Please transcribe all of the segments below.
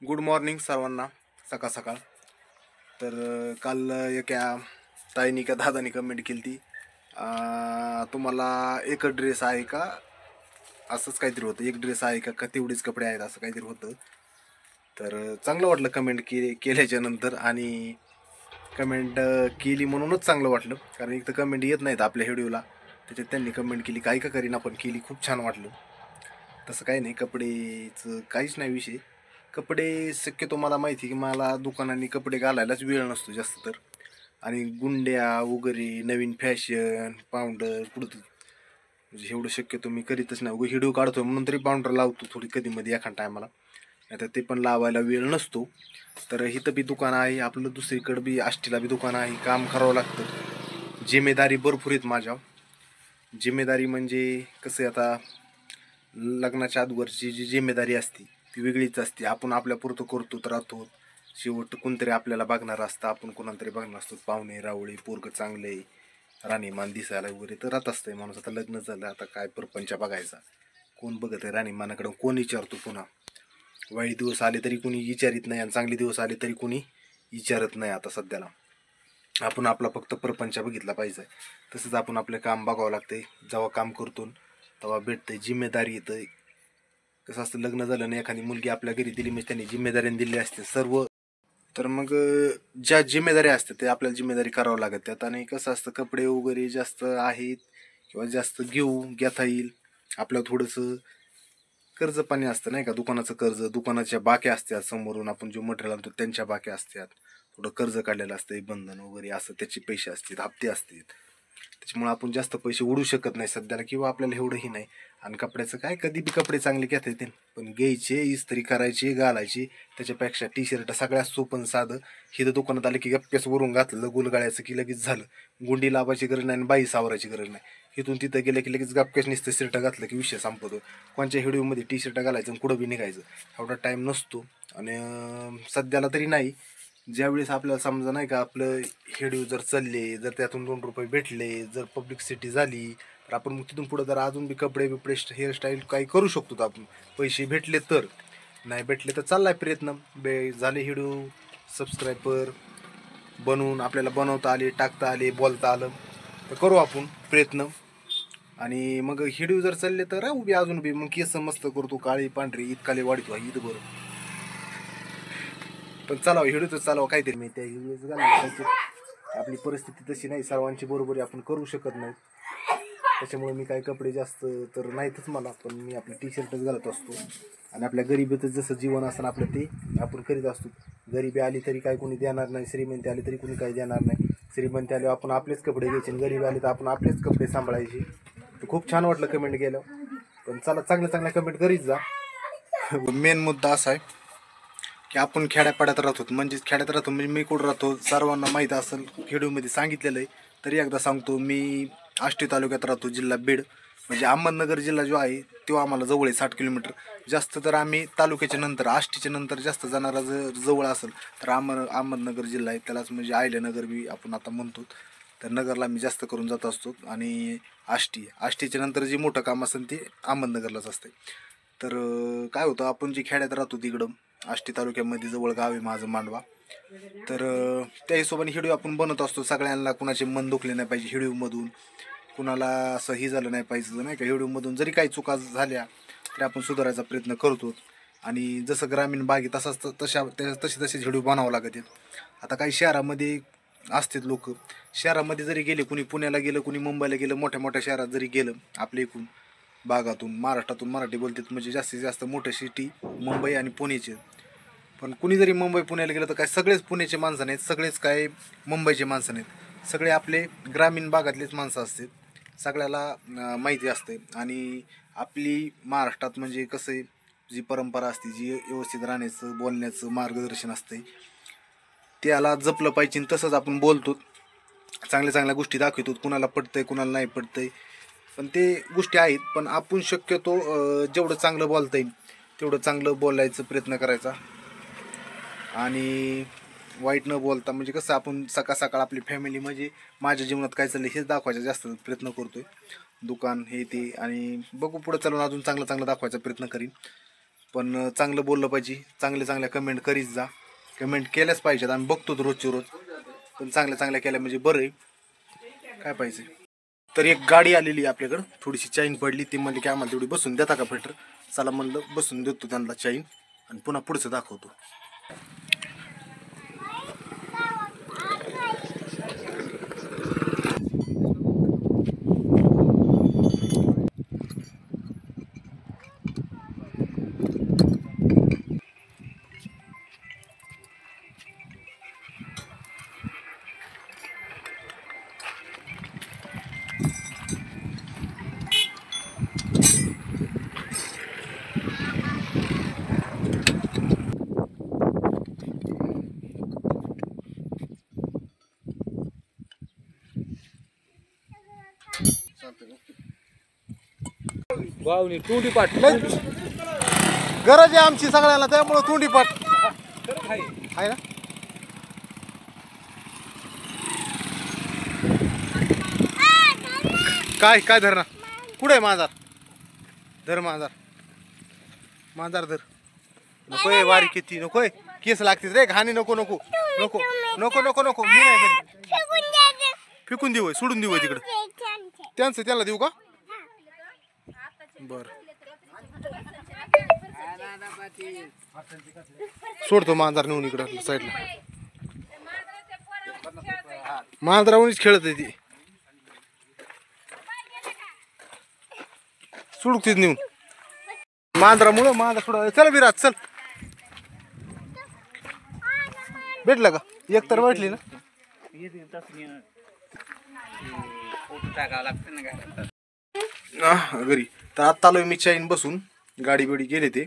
Good morning सर्वांना. सकाळ सकाळ. तर काल एका ताईनी का दादानी कमेंट केली ती तुम्हाला एक ड्रेस आहे का, असंच काहीतरी होतं. एक ड्रेस आहे का तेवढेच कपडे आहेत असं काहीतरी होतं. तर चांगलं वाटलं कमेंट केल्याच्या नंतर. आणि कमेंट केली म्हणूनच चांगलं वाटलं, कारण एक तर कमेंट येत नाहीत आपल्या व्हिडिओला. त्याच्यात त्यांनी कमेंट केली, काही का करीना पण केली. खूप छान वाटलं. तसं काही नाही, कपडेचं काहीच नाही विषय. कपडे शक्यतो मला माहिती की मला दुकानांनी कपडे घालायलाच वेळ नसतो जास्त तर. आणि गुंड्या वगैरे नवीन फॅशन पावडर कुठं म्हणजे एवढं शक्यतो मी करीतच नाही. व्हिडिओ काढतोय म्हणून तरी पावडर लावतो थोडी कधीमध्ये एखाद टायमाला, नाही तर ते पण लावायला वेळ नसतो. तर इथं बी दुकान आहे आपलं, दुसरीकडं बी आष्टीला बी दुकान आहे. काम करावं लागतं. जिम्मेदारी भरपूर आहेत माझ्या. जिम्मेदारी म्हणजे कसं आहे, आता लग्नाच्या अगोदरची जी जिम्मेदारी असते ती वेगळीच असते. आपण आपल्या पुरतं करतो तर राहतो, शेवट कोणतरी आपल्याला बघणार असतं, आपण कोणाला तरी बघणार असतो. पाहुणे रावळे पोरगं चांगले राणीमान दिसायला वगैरे तर राहत असतंय माणूस. आता लग्न झालं, आता काय परपंच बघायचा, कोण बघत आहे राणीमानाकडं, कोण विचारतो पुन्हा. वाईट दिवस आले तरी कोणी विचारित नाही, आणि चांगले दिवस आले तरी कोणी विचारत नाही. आता सध्याला आपण आपला फक्त परपंच बघितला पाहिजे. तसंच आपण आपले काम बघावं लागतंय. जेव्हा काम करतो तेव्हा भेटतंय, जिम्मेदारी येतं. कसं असतं, लग्न झालं आणि एखादी मुलगी आपल्या घरी दिली म्हणजे त्यांनी जिम्मेदारीने दिली असते सर्व. तर मग ज्या जिम्मेदारी असतात ते आपल्याला जिम्मेदारी करावं लागत त्यात. आणि कसं असतं, कपडे वगैरे जास्त आहेत किंवा जास्त घेता येईल आपलं. थोडंसं कर्ज पाणी असतं नाही का, दुकानाचं कर्ज, दुकानाच्या बाक्या असतात, समोरून आपण जो मटेरियल आणतो त्यांच्या बाक्या असतात, थोडं कर्ज काढलेलं असतं, बंधन वगैरे असं, त्याचे पैसे असतात, हप्ते असतात. त्याच्यामुळे आपण जास्त पैसे उडू शकत नाही सध्याला, किंवा आपल्याला एवढंही नाही. आणि कपड्याचं काय, कधी बी कपडे चांगले घेता येतील, पण घ्यायचे, इस्त्री करायची, घालायची. त्याच्यापेक्षा टी शर्ट सगळ्यात सोपं साधं. हिथं दुकानात आलं की गप्प्यास वरून घातलं गुलगाळ्याचं की लगेच झालं. गुंडी लावायची गरज नाही आणि बाई सावरायची गरज नाही. इथून तिथं गेलं की लगेच गप्प्यास नुसतं शर्ट घातलं की विषय संपतो. कोणत्या व्हिडिओमध्ये टी शर्ट घालायचं आणि कुठं बी निघायचं, एवढा टाईम नसतो. आणि सध्याला तरी नाही. ज्यावेळेस आपल्याला समजा नाही का, आपलं व्हिडिओ जर चालले, जर त्यातून ₹2 भेटले, जर पब्लिसिटी झाली, तर आपण मग तिथून पुढं जर अजून बी कपडे बिपडे हेअरस्टाईल काही करू शकतो आपण. पैसे भेटले तर. नाही भेटले तर चाललाय प्रयत्न. झाले व्हिडिओ सबस्क्रायबर बनवून, आपल्याला बनवता आले, टाकता आले, बोलता आलं, तर करू आपण प्रयत्न. आणि मग व्हिडिओ जर चालले तर राहू बी अजून बी. मग केस मस्त करतो, काळी पांढरी इतकाले वाढतो ईद बरं. पण चालावं व्हिडिओ तर चालावं काहीतरी. मी त्या व्हिडिओच घालण्याची आपली परिस्थिती तशी नाही, सर्वांची बरोबरी आपण करू शकत नाही. त्याच्यामुळे मी काही कपडे जास्त तर नाहीतच मला, पण मी आपले टी शर्टच घालत असतो. आणि आपल्या गरिबीतच जसं जीवन असतं आपलं ते आपण करीत असतो. गरिबी आली तरी काही कोणी देणार नाही, श्रीमंती आली तरी कोणी काही देणार नाही. श्रीमंती आली आपण आपलेच कपडे घ्यायचे, आणि गरिबी आली तर आपण आपलेच कपडे सांभाळायचे. तर खूप छान वाटलं कमेंट केलं. पण चला, चांगल्या चांगल्या कमेंट करीत जा. मेन मुद्दा असा आहे की आपण खेड्यापाड्यात राहतो, म्हणजेच खेड्यात राहतो म्हणजे मी कुठं राहतो सर्वांना माहीत असेल, व्हिडिओमध्ये सांगितलेलं आहे. तरी एकदा सांगतो, मी आष्टी तालुक्यात राहतो, जिल्हा बीड. म्हणजे अहमदनगर जिल्हा जो आहे तो आम्हाला जवळ आहे, 60 किलोमीटर. जास्त तर आम्ही तालुक्याच्या नंतर, आष्टीच्या नंतर जास्त जाणारा जर जवळ असेल तर अहमदनगर जिल्हा आहे. त्यालाच म्हणजे आयल्यानगर बी आपण आता म्हणतो. तर नगरला मी जास्त करून जात असतो. आणि आष्टीच्या नंतर जे मोठं काम असेल ते अहमदनगरलाच असते. तर काय होतं, आपण जे खेड्यात राहतो तिकडं आष्टी तालुक्यामध्ये जवळ गाव आहे माझं, मांडवा. तर त्या हिशोबाने व्हिडिओ आपण बनवत असतो. सगळ्यांना कुणाचे मन दुखले नाही पाहिजे व्हिडिओमधून, कुणाला असं ही झालं नाही पाहिजे नाही का. व्हिडिओमधून जरी काही चुका झाल्या तरी आपण सुधारायचा प्रयत्न करतो. आणि जसं ग्रामीण भाग आहे तसाच तसेच व्हिडिओ बनावं लागत आहेत. आता काही शहरामध्ये असतात लोक, शहरामध्ये जरी गेले, कुणी पुण्याला गेलं, कुणी मुंबईला गेलं, मोठ्या मोठ्या शहरात जरी गेलं, आपल्या एकूण भागातून महाराष्ट्रातून मराठी बोलतात. म्हणजे जास्तीत जास्त मोठ्या सिटी मुंबई आणि पुणेचे. पण कुणी जरी मुंबई पुण्याला गेलं तर काय सगळेच पुण्याचे माणसं नाहीत, सगळेच काय मुंबईचे माणसं नाहीत. सगळे आपले ग्रामीण भागातलेच माणसं असतात. सगळ्याला माहिती असते. आणि आपली महाराष्ट्रात म्हणजे कसं आहे, जी परंपरा असते, जी व्यवस्थित राहण्याचं बोलण्याचं मार्गदर्शन असते, त्याला जपलं पाहिजे. तसंच आपण बोलतो, चांगल्या चांगल्या गोष्टी दाखवतो. कुणाला पडतंय कुणाला नाही पडतंय, पण ते गोष्टी आहेत. पण आपण शक्यतो जेवढं चांगलं बोलता येईल तेवढं चांगलं बोलायचा प्रयत्न करायचा. आणि वाईट न बोलता, म्हणजे कसं आपण सकाळ सकाळ आपली फॅमिली, म्हणजे माझ्या जीवनात काय चाललं हेच दाखवायचा जास्त प्रयत्न करतोय. दुकान हे ते, आणि बघू पुढं चालून अजून चांगलं चांगलं दाखवायचा प्रयत्न करीन. पण चांगलं बोललं पाहिजे, चांगले चांगल्या कमेंट करीत जा. कमेंट केल्याच पाहिजेत, आम्ही बघतो रोजची रोज, पण चांगल्या चांगल्या केल्या म्हणजे बरं आहे. काय पाहिजे. तर एक गाडी आलेली आपल्याकडं, थोडीशी चैन पडली, ती म्हणली की आम्हाला तेवढी बसून देता का फिटर. चला म्हणलं बसून देतो त्यांना चैन आणि पुन्हा पुढचं दाखवतो. वावणी टोंडी पाट गरज आहे आमची सगळ्यांना, त्यामुळं तोंडी पाठ आहे ना. काय काय धर ना, कुठे आहे मांजार? धर मांजार, मांजार धर. नकोय वारी किती, नकोय केस लागतील रे, घाणी नको नको नको नको नको नको. मी नाही घरी. फेकून देऊ, सोडून देऊ तिकडं. त्यांचं त्याला देऊ का? बर, सोडतो मांजर नेऊन इकडं साईडला. मांजरावणीच खेळत आहे ती, सोडतीच नेऊन मांजरामुळं. मांजर सोडा. चल विराज चल. भेटलं का? एक तर भेटली ना. घरी तर आता आलोय मी चैन बसून, गाडी बिडी गेले. ते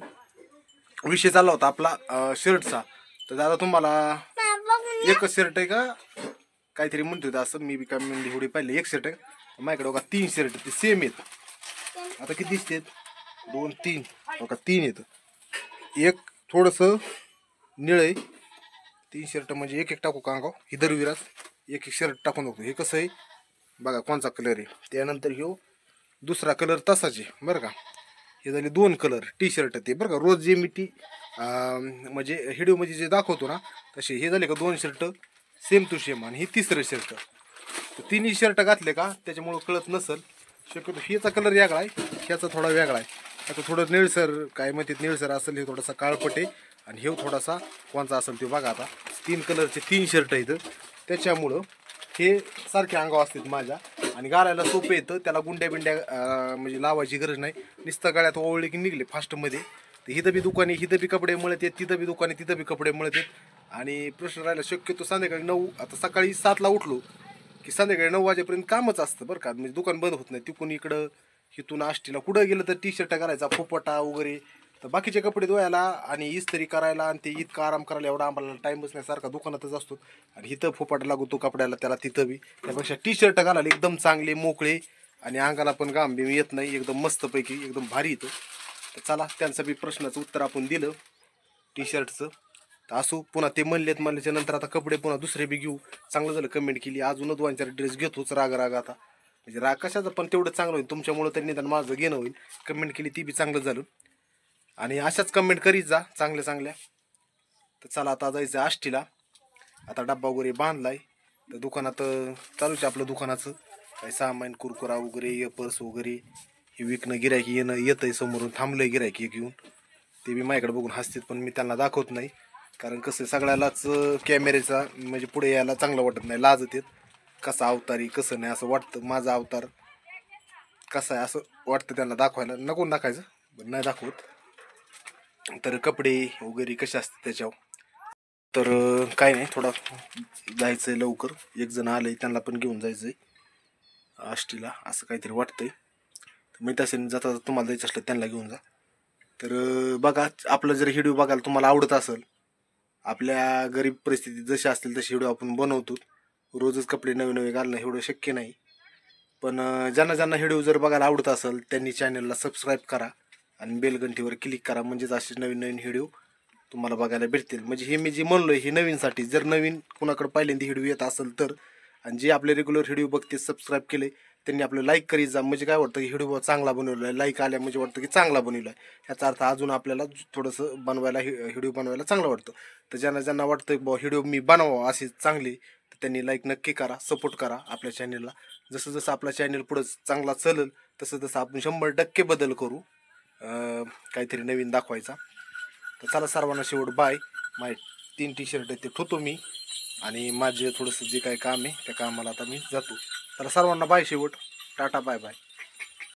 विषय चालला होता आपला शर्टचा. तर दादा तुम्हाला एकच शर्ट आहे का काहीतरी म्हणतो होता असं, मी बी काय म्हणजे एवढी पाहिले. एक शर्ट आहे माझ्याकडे बघा, 3 शर्ट ते सेम आहेत. आता किती दिसतेत? 2 3 बघा, 3 येत. एक थोडस निळ आहे. 3 शर्ट म्हणजे एक एक टाकू का अंगाव? ही दरविराज एक एक शर्ट टाकून बघतो. हे कसं आहे बघा, कोणचा कलर आहे. त्यानंतर ह्यो दुसरा कलर तसाच आहे बरं का. हे झाले 2 कलर टी शर्ट ते बरं का. रोज जे मी म्हणजे व्हिडिओ मध्ये जे दाखवतो ना तसे हे झाले का 2 शर्ट सेम टू सेम. आणि हे तिसरं शर्ट. तर 3 शर्ट घातले का त्याच्यामुळं कळत नसल. शक्यतो ह्याचा कलर वेगळा आहे, ह्याचा थोडा वेगळा आहे. आता थोडं निळसर काय म्हणतात, निळसर असेल हे थोडासा काळपट आहे. आणि हे थोडासा कोणचा असेल ते बघा. आता 3 कलरचे 3 शर्ट आहेत, त्याच्यामुळं हे सारखे अंगावर असतात माझ्या. आणि घालायला सोपं येतं, त्याला गुंड्या बिंड्या म्हणजे लावायची गरज नाही. नुसतं गळ्यात ओवळले की निघले फास्टमध्ये. तर हिथं बी दुकानी, हिथं बी कपडे मळत आहेत, तिथं बी दुकानी, तिथं बी कपडे मळत आहेत. आणि प्रश्न राहिला शक्यतो संध्याकाळी 9, आता सकाळी 7ला उठलो की संध्याकाळी 9 वाजेपर्यंत कामच असतं बरं का. म्हणजे दुकान बंद होत नाही. तिकून इकडं हिथून आष्टीला कुठं गेलं तर टी शर्ट घालायचा, फोपटा वगैरे. तर बाकीचे कपडे धुवायला आणि इस्त्री करायला आणि ते इतका आराम करायला एवढा आम्हाला टाईमच नाही. सारखा दुकानातच असतो आणि इथं फोपाटा लागतो कपड्याला त्याला तिथं बी. त्यापेक्षा टी शर्ट घालायला एकदम चांगले मोकळे आणि अंगाला पण घाम बी येत नाही. एकदम मस्तपैकी एकदम भारी येतं. तर चला, त्यांचं बी प्रश्नाचं उत्तर आपण दिलं टी शर्टचं. तर असो, पुन्हा ते म्हणल्याच्या नंतर आता कपडे पुन्हा दुसरे बी घेऊ. चांगलं झालं कमेंट केली. अजून 2-4 ड्रेस घेतोच राग आता. म्हणजे राग कशाचं, पण तेवढं चांगलं होईल तुमच्यामुळं तरी निदान माझं घेणं होईल. कमेंट केली ती बी चांगलं झालं. आणि अशाच कमेंट करीत जा चांगल्या चांगल्या. तर चला आता जायचं आष्टीला. आता डब्बा वगैरे बांधलाय. तर दुकानात चालूच आपलं दुकानाचं काही सामान, कुरकुरा वगैरे, पर्स वगैरे हे विकणं. गिरायकी येतंय समोरून, थांबलंय गिरायकी घेऊन. ते बी माझ्याकडे बघून हसतात, पण मी त्यांना दाखवत नाही. कारण कसं सगळ्यालाच कॅमेऱ्याचा म्हणजे पुढे यायला चांगलं वाटत नाही, लाजत येत. कसा अवतारी कसं नाही असं वाटतं. माझा अवतार कसा आहे असं वाटतं त्यांना दाखवायला. नको दाखवायचं, पण नाही दाखवत. तर कपडे वगैरे कसे असतात त्याच्यावर. तर काय नाही, थोडा जायचं आहे लवकर. एक जण आलंय, त्यांना पण घेऊन जायचं आहे आष्टीला असं काहीतरी वाटतंय. तर मी तसे जाता तुम्हाला जायचं असलं त्यांना घेऊन जा. तर बघा, आपलं जर व्हिडिओ बघायला तुम्हाला आवडत असेल, आपल्या गरीब परिस्थितीत जशी असतील तशी व्हिडिओ आपण बनवतो. रोजच कपडे नवे नवे घालणं एवढं शक्य नाही. पण ज्यांना ज्यांना व्हिडिओ जर बघायला आवडत असेल त्यांनी चॅनलला सबस्क्राईब करा आणि बेल घंटीवर क्लिक करा. म्हणजेच असे नवीन नवीन व्हिडिओ तुम्हाला बघायला भेटतील. म्हणजे हे मी जे म्हणलोय हे नवीनसाठी. जर नवीन कुणाकडे पहिल्यांदा व्हिडिओ येत असेल तर, आणि जे आपले रेग्युलर व्हिडिओ बघते सबस्क्राईब केले त्यांनी आपलं लाईक करीत जा. म्हणजे काय वाटतं की व्हिडिओ चांगला बनवला आहे, लाईक आल्या म्हणजे वाटतं की चांगला बनवला आहे. ह्याचा अर्थ अजून आपल्याला थोडंसं बनवायला व्हिडिओ बनवायला चांगलं वाटतं. तर ज्यांना ज्यांना वाटतं की व्हिडिओ मी बनवावं अशी चांगली, तर त्यांनी लाईक नक्की करा, सपोर्ट करा आपल्या चॅनलला. जसं जसं आपला चॅनल पुढं चांगला चलेल तसं तसं आपण 100% बदल करू, काहीतरी नवीन दाखवायचा. तर चला सर्वांना शेवट बाय. माझे 3 टी-शर्ट आहेत ते ठेवतो मी, आणि माझे थोडंसं जे काही काम आहे त्या कामाला आता मी जातो. तर सर्वांना बाय शेवट. Tata bye bye.